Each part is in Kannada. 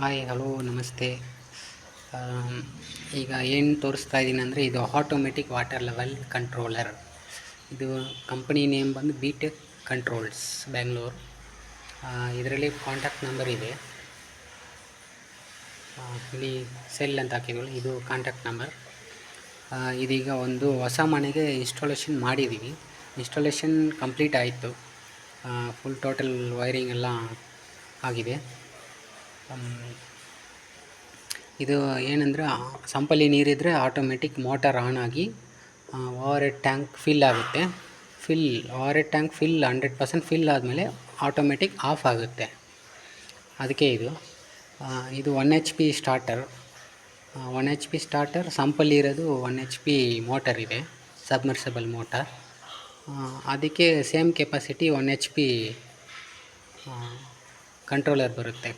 ಹಾಯ್ ಹಲೋ ನಮಸ್ತೆ. ಆಮ್, ಈಗ ಏನು ತೋರಿಸ್ತಾ ಇದ್ದೀನಿ ಅಂದರೆ ಇದು ಆಟೋಮೆಟಿಕ್ ವಾಟರ್ ಲೆವೆಲ್ ಕಂಟ್ರೋಲರ್. ಇದು ಕಂಪನಿ ನೇಮ್ ಬಂದು ಬಿಟೆಕ್ ಕಂಟ್ರೋಲ್ಸ್ ಬ್ಯಾಂಗ್ಳೂರು. ಇದರಲ್ಲಿ ಕಾಂಟ್ಯಾಕ್ಟ್ ನಂಬರ್ ಇದೆ. ಇಲ್ಲಿ ಸೆಲ್ ಅಂತ ಹಾಕಿದ್ವಿ, ಇದು ಕಾಂಟ್ಯಾಕ್ಟ್ ನಂಬರ್. ಇದೀಗ ಒಂದು ಹೊಸ ಮನೆಗೆ ಇನ್ಸ್ಟಾಲೇಷನ್ ಮಾಡಿದ್ದೀವಿ. ಇನ್ಸ್ಟಾಲೇಷನ್ ಕಂಪ್ಲೀಟ್ ಆಯಿತು. ಫುಲ್ ಟೋಟಲ್ ವೈರಿಂಗ್ ಎಲ್ಲ ಆಗಿದೆ. ಇದು ಏನಂದರೆ ಸಂಪಲ್ಲಿ ನೀರಿದ್ದರೆ ಆಟೋಮೆಟಿಕ್ ಮೋಟಾರ್ ಆನ್ ಆಗಿ ಓವರ್ ಹೆಡ್ ಟ್ಯಾಂಕ್ ಫಿಲ್ ಆಗುತ್ತೆ. ಓವರ್ ಹೆಡ್ ಟ್ಯಾಂಕ್ 100% ಫಿಲ್ ಆದಮೇಲೆ ಆಟೋಮೆಟಿಕ್ ಆಫ್ ಆಗುತ್ತೆ. ಅದಕ್ಕೆ ಇದು 1 HP ಸ್ಟಾರ್ಟರ್. 1 HP ಸ್ಟಾರ್ಟರ್ ಸಂಪಲ್ಲಿ ಇರೋದು 1 HP ಮೋಟರ್ ಇದೆ, ಸಬ್ಮರ್ಸಿಬಲ್ ಮೋಟಾರ್. ಅದಕ್ಕೆ ಸೇಮ್ ಕೆಪಾಸಿಟಿ 1 HP ಕಂಟ್ರೋಲರ್ ಬರುತ್ತೆ.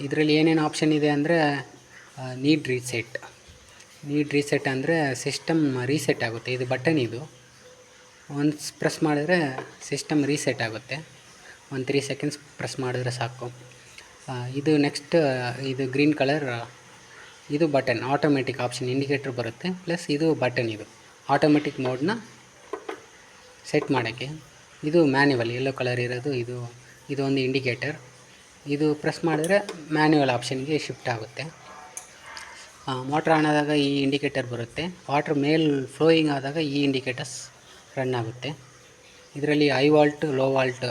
ಇದರಲ್ಲಿ ಏನೇನು ಆಪ್ಷನ್ ಇದೆ ಅಂದರೆ ನೀಡ್ ರೀಸೆಟ್ ಅಂದರೆ ಸಿಸ್ಟಮ್ ರೀಸೆಟ್ ಆಗುತ್ತೆ. ಇದು ಬಟನ್, ಇದು ಒನ್ಸ್ ಪ್ರೆಸ್ ಮಾಡಿದ್ರೆ ಸಿಸ್ಟಮ್ ರೀಸೆಟ್ ಆಗುತ್ತೆ. 3 ಸೆಕೆಂಡ್ಸ್ ಪ್ರೆಸ್ ಮಾಡಿದ್ರೆ ಸಾಕು. ಇದು ನೆಕ್ಸ್ಟ್, ಇದು ಗ್ರೀನ್ ಕಲರ್, ಇದು ಬಟನ್ ಆಟೋಮೆಟಿಕ್ ಆಪ್ಷನ್, ಇಂಡಿಕೇಟರ್ ಬರುತ್ತೆ. ಪ್ಲಸ್ ಇದು ಬಟನ್, ಇದು ಆಟೋಮೆಟಿಕ್ ಮೋಡ್ನ ಸೆಟ್ ಮಾಡೋಕ್ಕೆ. ಇದು ಮ್ಯಾನ್ಯುವಲ್, ಯೆಲ್ಲೋ ಕಲರ್ ಇರೋದು ಇದು ಒಂದು ಇಂಡಿಕೇಟರ್. ಇದು ಪ್ರೆಸ್ ಮಾಡಿದ್ರೆ ಮ್ಯಾನ್ಯುವಲ್ ಆಪ್ಷನ್ಗೆ ಶಿಫ್ಟ್ ಆಗುತ್ತೆ. ಮೋಟ್ರ್ ಆನ್ ಆದಾಗ ಈ ಇಂಡಿಕೇಟರ್ ಬರುತ್ತೆ. ವಾಟ್ರ್ ಮೇಲ್ ಫ್ಲೋಯಿಂಗ್ ಆದಾಗ ಈ ಇಂಡಿಕೇಟರ್ಸ್ ರನ್ ಆಗುತ್ತೆ. ಇದರಲ್ಲಿ ಹೈ ವಾಲ್ಟ್, ಲೋ ವಾಲ್ಟ್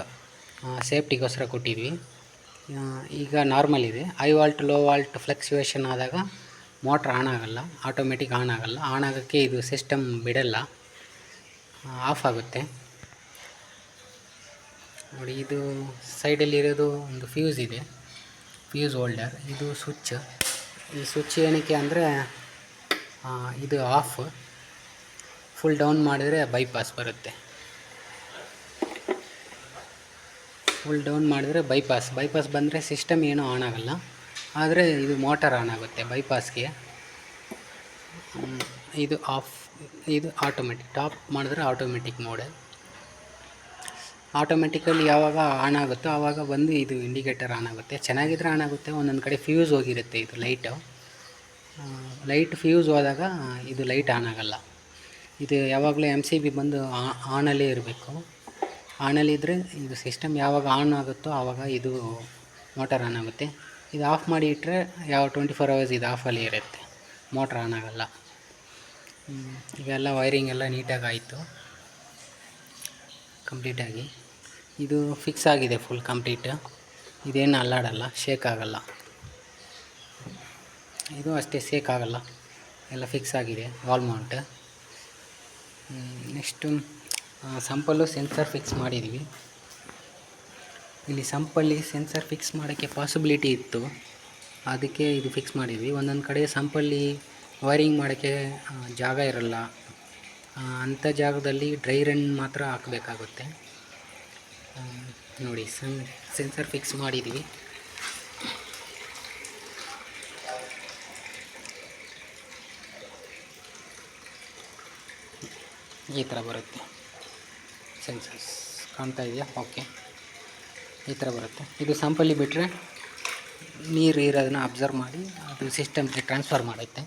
ಸೇಫ್ಟಿಗೋಸ್ಕರ ಕೊಟ್ಟಿದ್ವಿ. ಈಗ ನಾರ್ಮಲ್ ಇದೆ. High volt, low volt fluctuation ಆದಾಗ ಮೋಟ್ರ್ ಆನ್ ಆಗೋಲ್ಲ, ಆಟೋಮೆಟಿಕ್ ಆನ್ ಆಗೋಲ್ಲ. ಆನ್ ಆಗೋಕ್ಕೆ ಇದು ಸಿಸ್ಟಮ್ ಬಿಡಲ್ಲ, ಆಫ್ ಆಗುತ್ತೆ. ನೋಡಿ, ಇದು ಸೈಡಲ್ಲಿರೋದು ಒಂದು ಫ್ಯೂಸ್ ಇದೆ, ಫ್ಯೂಸ್ ಹೋಲ್ಡರ್. ಇದು ಸ್ವಿಚ್. ಈ ಸ್ವಿಚ್ ಏನಕ್ಕೆ ಅಂದರೆ ಇದು ಆಫ್, ಫುಲ್ ಡೌನ್ ಮಾಡಿದರೆ ಬೈಪಾಸ್ ಬರುತ್ತೆ. ಫುಲ್ ಡೌನ್ ಮಾಡಿದರೆ ಬೈಪಾಸ್ ಬಂದರೆ ಸಿಸ್ಟಮ್ ಏನೂ ಆನ್ ಆಗೋಲ್ಲ, ಆದರೆ ಇದು ಮೋಟಾರ್ ಆನ್ ಆಗುತ್ತೆ ಬೈಪಾಸ್ಗೆ. ಇದು ಆಫ್, ಇದು ಆಟೋಮೆಟಿಕ್. ಟಾಪ್ ಮಾಡಿದ್ರೆ ಆಟೋಮೆಟಿಕ್ ಮೋಡ್. ಆಟೋಮೆಟಿಕಲಿ ಯಾವಾಗ ಆನ್ ಆಗುತ್ತೋ ಆವಾಗ ಬಂದು ಇದು ಇಂಡಿಕೇಟರ್ ಆನ್ ಆಗುತ್ತೆ. ಚೆನ್ನಾಗಿದ್ರೆ ಆನ್ ಆಗುತ್ತೆ. ಒಂದೊಂದು ಕಡೆ ಫ್ಯೂಸ್ ಹೋಗಿರುತ್ತೆ. ಇದು ಲೈಟ್ ಫ್ಯೂಸ್ ಹೋದಾಗ ಇದು ಲೈಟ್ ಆನ್ ಆಗೋಲ್ಲ. ಇದು ಯಾವಾಗಲೂ MCB ಬಂದು ಆನಲ್ಲೇ ಇರಬೇಕು. ಆನಲ್ಲಿದ್ದರೆ ಇದು ಸಿಸ್ಟಮ್ ಯಾವಾಗ ಆನ್ ಆಗುತ್ತೋ ಆವಾಗ ಇದು ಮೋಟಾರ್ ಆನ್ ಆಗುತ್ತೆ. ಇದು ಆಫ್ ಮಾಡಿ ಇಟ್ಟರೆ 24 hours ಇದು ಆಫಲ್ಲಿ ಇರುತ್ತೆ, ಮೋಟ್ರ್ ಆನ್ ಆಗೋಲ್ಲ. ಈಗೆಲ್ಲ ವೈರಿಂಗ್ ಎಲ್ಲ ನೀಟಾಗಿ ಆಯಿತು ಕಂಪ್ಲೀಟಾಗಿ. ಇದು ಫಿಕ್ಸ್ ಆಗಿದೆ ಫುಲ್ ಕಂಪ್ಲೀಟ್. ಇದೇನು ಅಲ್ಲಾಡಲ್ಲ, ಶೇಕ್ ಆಗಲ್ಲ. ಇದು ಅಷ್ಟೇ, ಶೇಕ್ ಆಗಲ್ಲ, ಎಲ್ಲ ಫಿಕ್ಸ್ ಆಗಿದೆ ವಾಲ್ ಮೌಂಟ್. ನೆಕ್ಸ್ಟು ಸಂಪಲ್ಲೂ ಸೆನ್ಸರ್ ಫಿಕ್ಸ್ ಮಾಡಿದ್ವಿ. ಇಲ್ಲಿ ಸಂಪಲ್ಲಿ ಸೆನ್ಸರ್ ಫಿಕ್ಸ್ ಮಾಡೋಕ್ಕೆ ಪಾಸಿಬಿಲಿಟಿ ಇತ್ತು, ಅದಕ್ಕೆ ಇದು ಫಿಕ್ಸ್ ಮಾಡಿದ್ವಿ. ಒಂದೊಂದು ಕಡೆ ಸಂಪಲ್ಲಿ ವೈರಿಂಗ್ ಮಾಡೋಕ್ಕೆ ಜಾಗ ಇರಲ್ಲ, ಅಂಥ ಜಾಗದಲ್ಲಿ ಡ್ರೈ ರನ್ ಮಾತ್ರ ಹಾಕಬೇಕಾಗುತ್ತೆ. ನೋಡಿ, ಸೆನ್ಸರ್ ಫಿಕ್ಸ್ ಮಾಡಿದ್ವಿ. ಈ ಥರ ಬರುತ್ತೆ ಸೆನ್ಸರ್ಸ್, ಕಾಣ್ತಾ ಇದೆಯಾ? ಓಕೆ, ಈ ಥರ ಬರುತ್ತೆ. ಇದು ಸಂಪಲ್ಲಿ ಬಿಟ್ಟರೆ ನೀರು ಇರೋದನ್ನ ಅಬ್ಸರ್ವ್ ಮಾಡಿ ಅದು ಸಿಸ್ಟಮ್ಗೆ ಟ್ರಾನ್ಸ್ಫರ್ ಮಾಡುತ್ತೆ.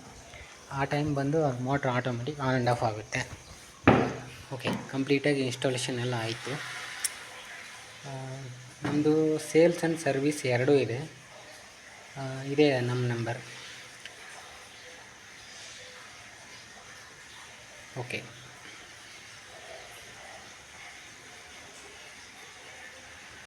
ಆ ಟೈಮ್ ಬಂದು ಅದು motor automatic on and of ಆಗುತ್ತೆ. ಓಕೆ, ಕಂಪ್ಲೀಟಾಗಿ ಇನ್ಸ್ಟಾಲೇಷನ್ ಎಲ್ಲ ಆಯಿತು. ನಮ್ಮದು ಸೇಲ್ಸ್ ಆ್ಯಂಡ್ ಸರ್ವಿಸ್ ಎರಡೂ ಇದೆ. ಇದೇ ನಮ್ಮ ನಂಬರ್. ಓಕೆ.